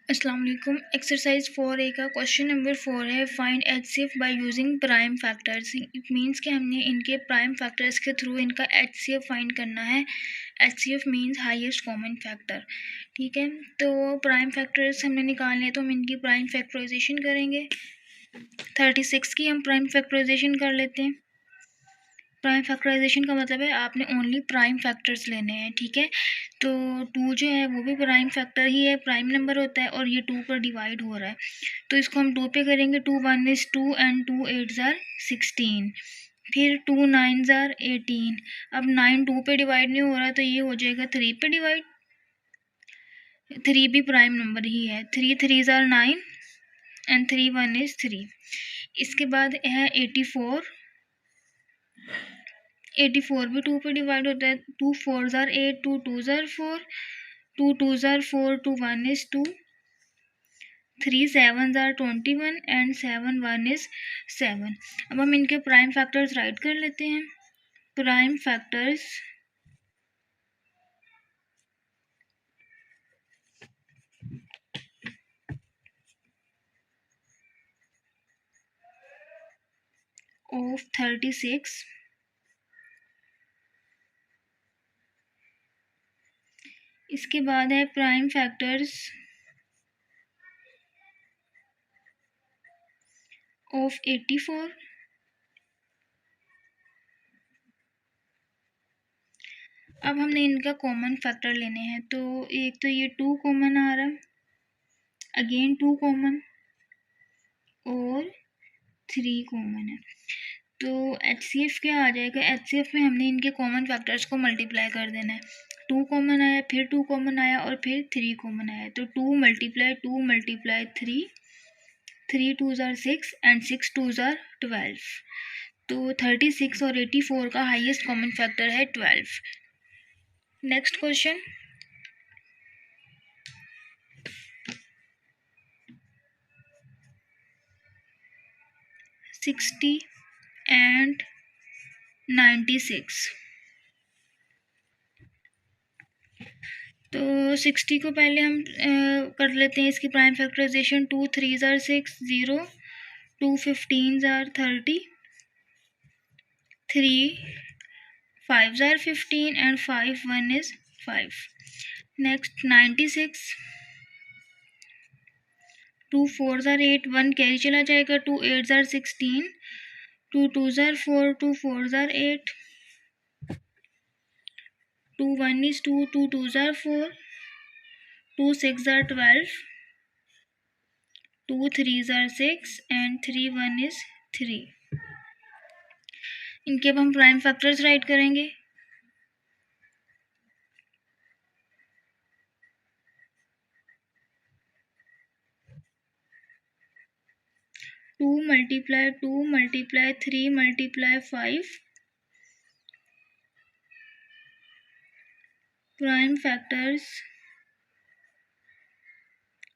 अस्सलाम वालेकुम। Exercise 4A का क्वेश्चन नंबर 4 है, find HCF by using prime factors. It means कि हमने इनके प्राइम फैक्टर्स के थ्रू इनका HCF फाइंड करना है। HCF means highest common factor. ठीक है, तो प्राइम फैक्टर्स हमने निकालने हैं तो हम इनकी प्राइम फैक्टराइजेशन करेंगे। 36 की हम प्राइम फैक्टराइजेशन कर लेते हैं। प्राइम फैक्टराइजेशन का मतलब है आपने ओनली प्राइम फैक्टर्स लेने हैं। ठीक है, तो 2 जो है वो भी प्राइम फैक्टर ही है, प्राइम नंबर होता है और ये 2 पर डिवाइड हो रहा है, तो इसको हम 2 पे करेंगे। 2 1 इज़ 2 एंड 2 8 आर 16, फिर 2 9 आर 18। अब 9 2 पे डिवाइड नहीं हो रहा तो ये हो जाएगा 3 पे डिवाइड। 3 भी प्राइम नंबर ही है। 3 3 आर 9 एंड 3 1 इज़ 3। इसके बाद है 84। 84 भी 2 पे डिवाइड होता है। 2 4 are 8, 2 2 are 4, 2 2 are 4, 2 1 is 2, 3 7 are 21 and 7 1 is 7। अब हम इनके प्राइम फैक्टर्स राइट कर लेते हैं। Prime factors of 36। इसके बाद है प्राइम फैक्टर्स ऑफ 84। अब हमने इनका कॉमन फैक्टर लेने हैं, तो एक तो ये 2 कॉमन आ रहा है, अगेन 2 कॉमन और 3 कॉमन है, तो HCF क्या आ जाएगा। HCF में हमने इनके कॉमन फैक्टर्स को मल्टीप्लाई कर देना है। 2 कॉमन आया, फिर 2 कॉमन आया और फिर 3 कॉमन आया, तो 2 मल्टीप्लाई 3, 3 2 आर 6 एंड 6 2 आर 12। तो 36 और 84 का हाईएस्ट कॉमन फैक्टर है 12। Next question, 60 and 96। तो 60 को पहले हम कर लेते हैं इसकी prime factorisation. 2 3 are 6 0, 2 15 are 30, 3 5 are 15 and 5 1 is 5। Next 96, 2 4 are 8, 1 carry चला जाएगा, 2 8 are 16, 2 2 are 4, 2 4 are 8, 2 1 is 2, 2 2 are 4, 2 6 are 12, 2 3 are 6 and 3 1 is 3। इनके अब हम प्राइम फैक्टर्स राइट करेंगे। To multiply 3 multiply 5, prime factors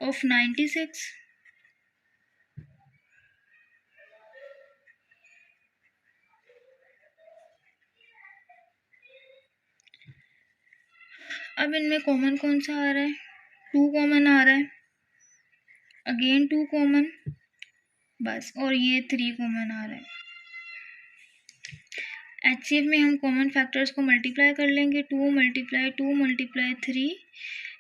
of 96। अब इनमें कॉमन कौन सा आ रहा है, 2 कॉमन आ रहा है, अगेन 2 कॉमन, बस, और ये 3 कॉमन आ रहा है। HCF में हम कॉमन फैक्टर्स को मल्टीप्लाई कर लेंगे। 2 मल्टीप्लाई 3,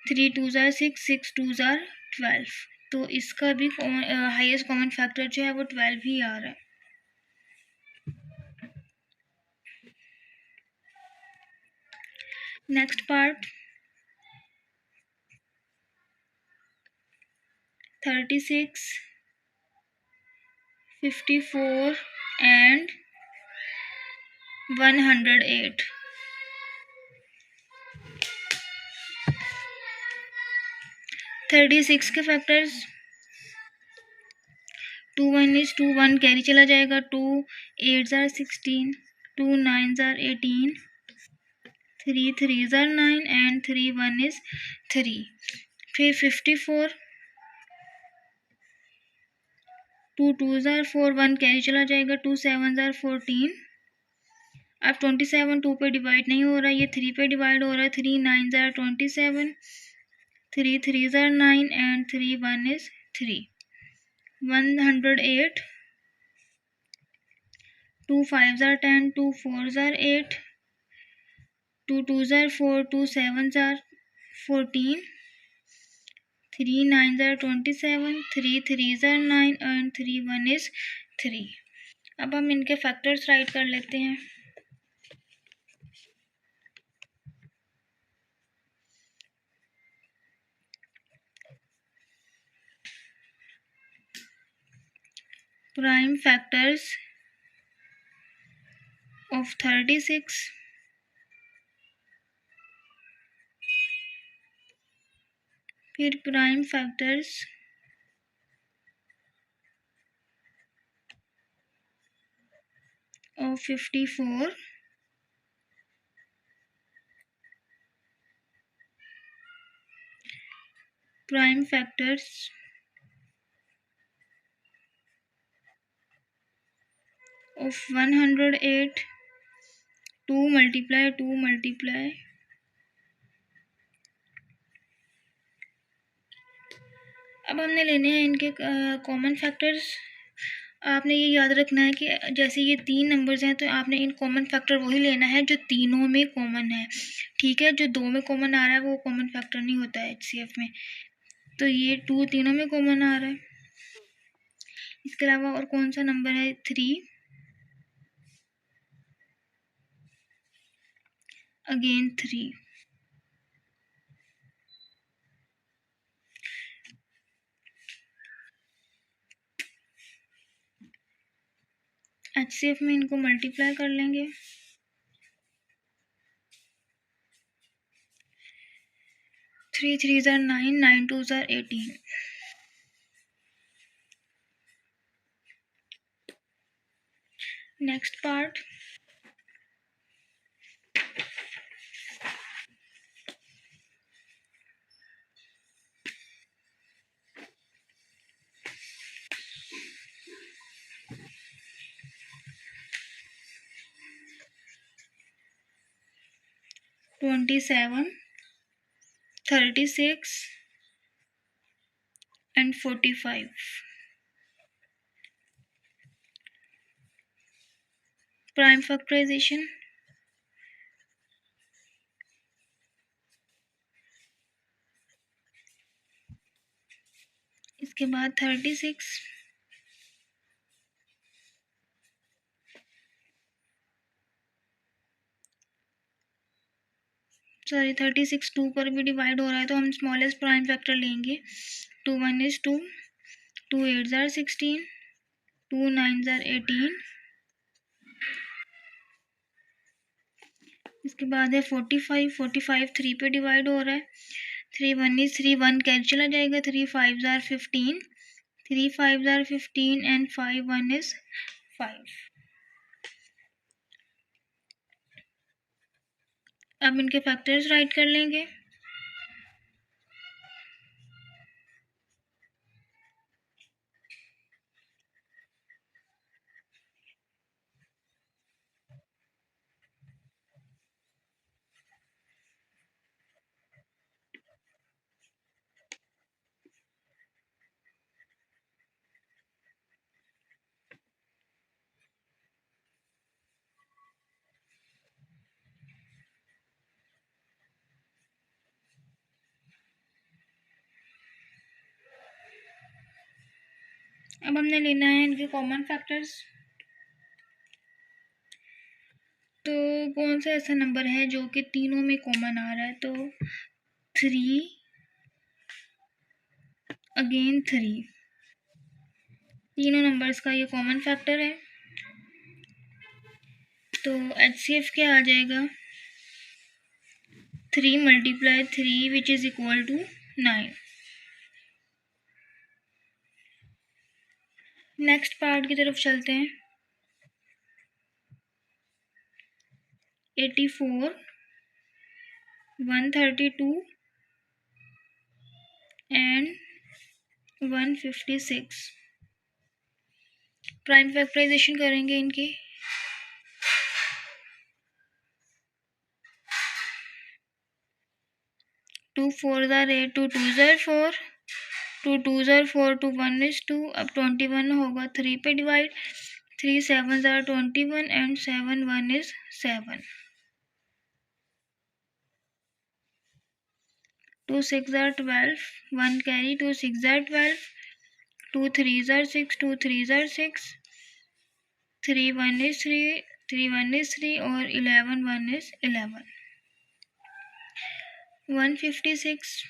3 2 आर 6, 6 2 आर 12, तो इसका भी हाईएस्ट कॉमन फैक्टर जो है वो 12 ही आ रहा है। नेक्स्ट पार्ट, 36, 54 एंड 108। थर्टी सिक्स के फैक्टर्स, 2 1 इज 2, 1 कैरी चला जाएगा, 2 8 are 16, 2 9 are 18, 3 3 are 9 and 3 1 is 3। फिर 54, 2 2 आर 4, 1 कैरी चला जाएगा, 2 7 आर 14। अब 27 2 पे डिवाइड नहीं हो रहा, ये 3 पे डिवाइड हो रहा है। 3 9 are 27, 3 3s are 9 and 3 1 is 3. 108. 2 5s are 10, 2 4s are 8, 2 2s are 4, 2 7s are 14, 3 9s are 27, 3 3s are 9 and 3 1 is 3. अब हम इनके फैक्टर्स राइट कर लेते हैं. प्राइम फैक्टर्स of 36, फिर prime factors of 54, prime factors of 108, 2 multiply 2 multiply. अब हमने लेने हैं इनके कॉमन फैक्टर्स. आपने ये याद रखना है कि जैसे ये 3 नंबर्स हैं तो आपने इन कॉमन फैक्टर वही लेना है जो तीनों में कॉमन है. ठीक है, जो 2 में कॉमन आ रहा है वो कॉमन फैक्टर नहीं होता है HCF में. तो ये 2 तीनों में कॉमन आ रहा है. इसके अलावा और कौन सा नंबर है? 3, अगेन 3. HCF में इनको मल्टीप्लाई कर लेंगे. 3 3s are 9, 9 2s are 18. Next part. (27), (36) and (45). Prime factorization. इसके बाद 36, सॉरी 36 2 पर भी डिवाइड हो रहा है तो हम स्मॉलेस्ट प्राइम फैक्टर लेंगे. 2 1 is 2, 2 8s are 16, 2 9s are 18. इसके बाद है 45, 45 3 पे डिवाइड हो रहा है. 3 1 is 3, 1 कैंसिल चला जाएगा. 3 5s are 15, 3 5s are 15 and 5 1 is 5. अब इनके फैक्टर्स राइट कर लेंगे. अब हमने लेना है इनके कॉमन फैक्टर्स. तो कौन सा ऐसा नंबर है जो कि तीनों में कॉमन आ रहा है? तो 3, अगेन 3. तीनों नंबर्स का ये कॉमन फैक्टर है. तो HCF क्या आ जाएगा? 3 multiply 3 which is equal to 9. Next part की तरफ चलते हैं. 84, 132 and 156. प्राइम फैक्टराइजेशन करेंगे इनकी. 2 2 4 are 8, 2 2 are 4, 2 2 are 4, 2 1 is 2. अब 21 होगा 3 पे divide, 3 7 are 21 and 7 1 is 7. 2 6 are 12, 1 carry, 2 6 are 12, 2 3 are 6, 2 3 are 6, 3 1 is 3, 3 1 is 3 और 11 1 is 11. 156,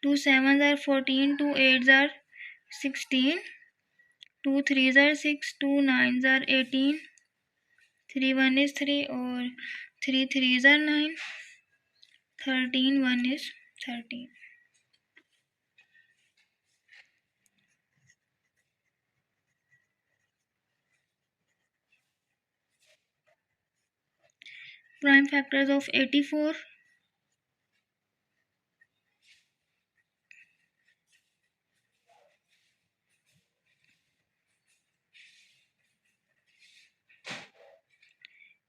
2 7 are 14, 2 8 are 16, 2 3 are 6, 2 9 are 18, 3 1 is 3 और 3 3 are 9, 13 1 is 13. Prime factors of 84.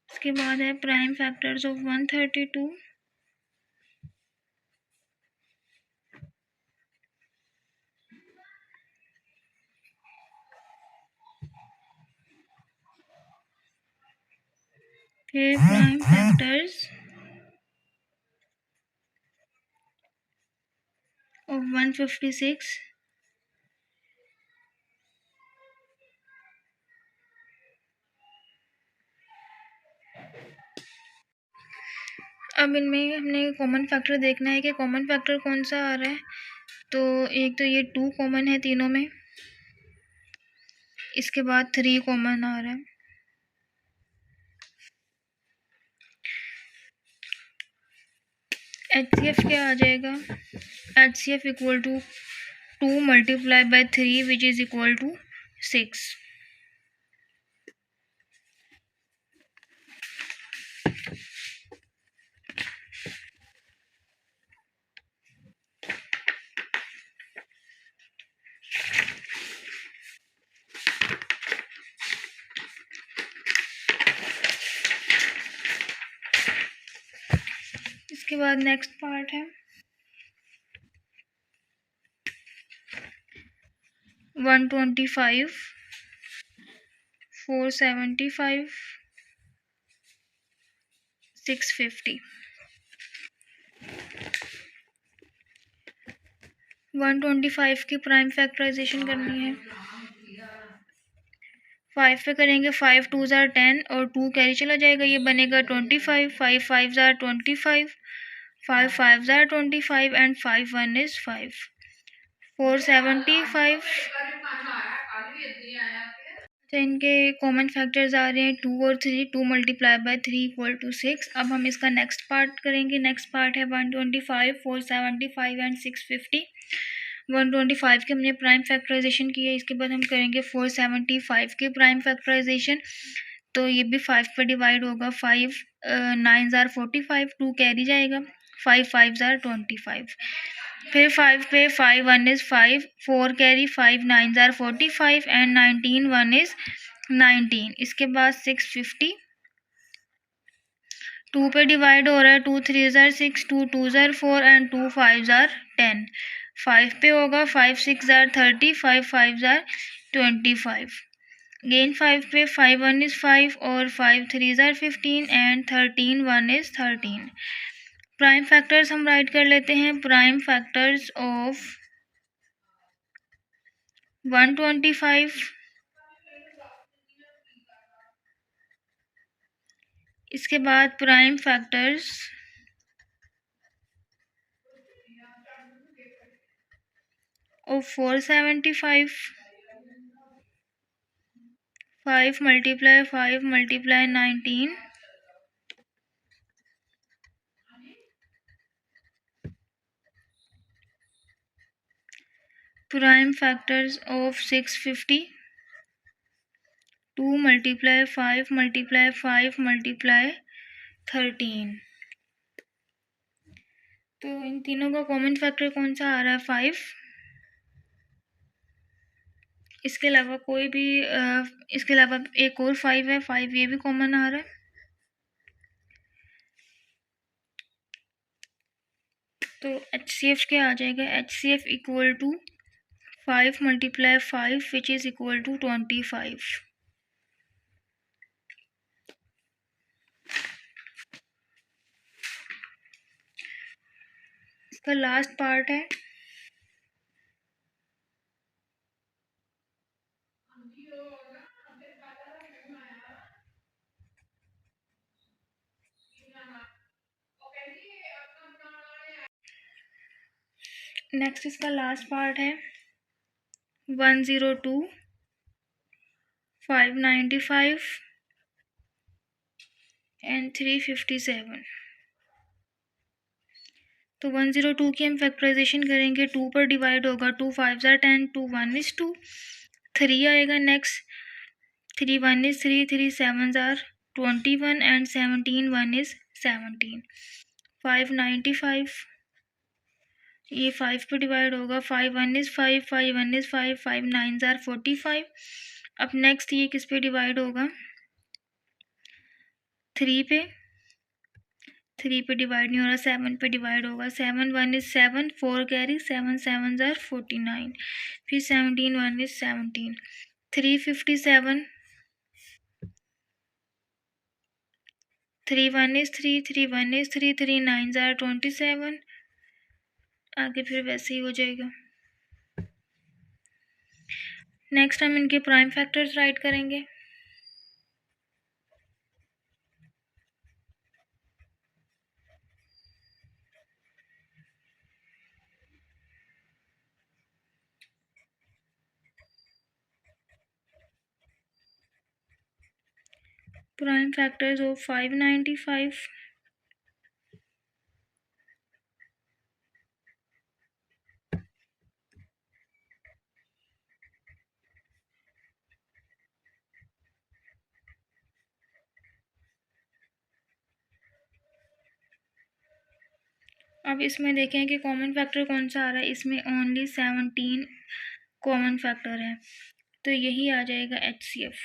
इसके बाद है प्राइम फैक्टर्स ऑफ 132. फिर प्राइम फैक्टर्स ऑफ 156. अब इनमें हमने कॉमन फैक्टर देखना है कि कॉमन फैक्टर कौन सा आ रहा है. तो एक तो ये 2 कॉमन है तीनों में, इसके बाद 3 कॉमन आ रहा है. HCF क्या आ जाएगा? HCF equal to 2 multiply by 3 which is equal to 6. इसके बाद नेक्स्ट पार्ट है 125, 475, 650. 125 की प्राइम फैक्टराइजेशन करनी है. 5 पे करेंगे, 5 2 ज़ार 10 और 2 कैरी चला जाएगा, ये बनेगा 25. 5 5 ज़ार 25, 5 5 ज़ार 25 एंड 5 1 इज़ 5. 475. तो इनके कॉमन फैक्टर्स आ रहे हैं 2 और 3. 2 मल्टीप्लाई बाय 3 इक्वल टू 6. अब हम इसका नेक्स्ट पार्ट करेंगे. नेक्स्ट पार्ट है 125, 475 एंड 650. 125 के हमने प्राइम फैक्टराइजेशन की है, इसके बाद हम करेंगे 475 की प्राइम फैक्टराइजेशन. तो ये भी 5 पर डिवाइड होगा. 5 9 ज़ार 45, 2 कैरी जाएगा, 5 5 ज़ार 25. फिर 5 पे 5 1 is 5, 4 carry, 5 9 are 45 and 19 1 is 19. इसके बाद 650 2 पे डिवाइड हो रहा है. 2 3 ज़ार 6, 2 2 ज़ार 4 एंड 2 5 ज़ार 10. 5 पे होगा, 5 6 ज़ार 30, 5 5 ज़ार 25. अगेन 5 पे 5 1 इज़ 5 और 5 3 ज़ार 15 एंड 13 1 इज़ 13. प्राइम फैक्टर्स हम राइट कर लेते हैं. प्राइम फैक्टर्स ऑफ 125, इसके बाद prime factors of 475, 5 multiply 5 multiply 19, prime factors of 650, 2 multiply 5 multiply 5 multiply 13. तो इन तीनों का कॉमन फैक्टर कौन सा आ रहा है? 5. इसके अलावा कोई भी इसके अलावा एक और 5 है, 5 ये भी कॉमन आ रहा है. तो HCF क्या आ जाएगा, HCF equal to 5 × 5 which is equal to 25। इसका लास्ट पार्ट है नेक्स्ट, इसका लास्ट पार्ट है 102, 595 एंड 357। तो 102 की हम फैक्टराइजेशन करेंगे, 2 पर डिवाइड होगा, 2 5 ज़ार 10, 2 1 is 2, 3 आएगा next, 3 1 is 3, 3 7 are 21 and 17 1 is 17, 595, ये 5 पे डिवाइड होगा, 5 1 is 5, 5 1 is 5, 5 9 ज़ार 45। अब नेक्स्ट ये किस पे डिवाइड होगा, 3 पे, 3 पे डिवाइड नहीं हो रहा, 7 पे डिवाइड होगा, 7 1 is 7, 4 कैरी, 7 7 ज़ार 49, फिर 17 1 is 17, 357, 3 1 is 3, 3 1 is 3, 3 9 ज़ार 27, आगे फिर वैसे ही हो जाएगा। नेक्स्ट हम इनके प्राइम फैक्टर्स राइट करेंगे। प्राइम फैक्टर्स ऑफ 595, अब इसमें देखें कि कॉमन फैक्टर कौन सा आ रहा है, इसमें ओनली 17 कॉमन फैक्टर है, तो यही आ जाएगा HCF।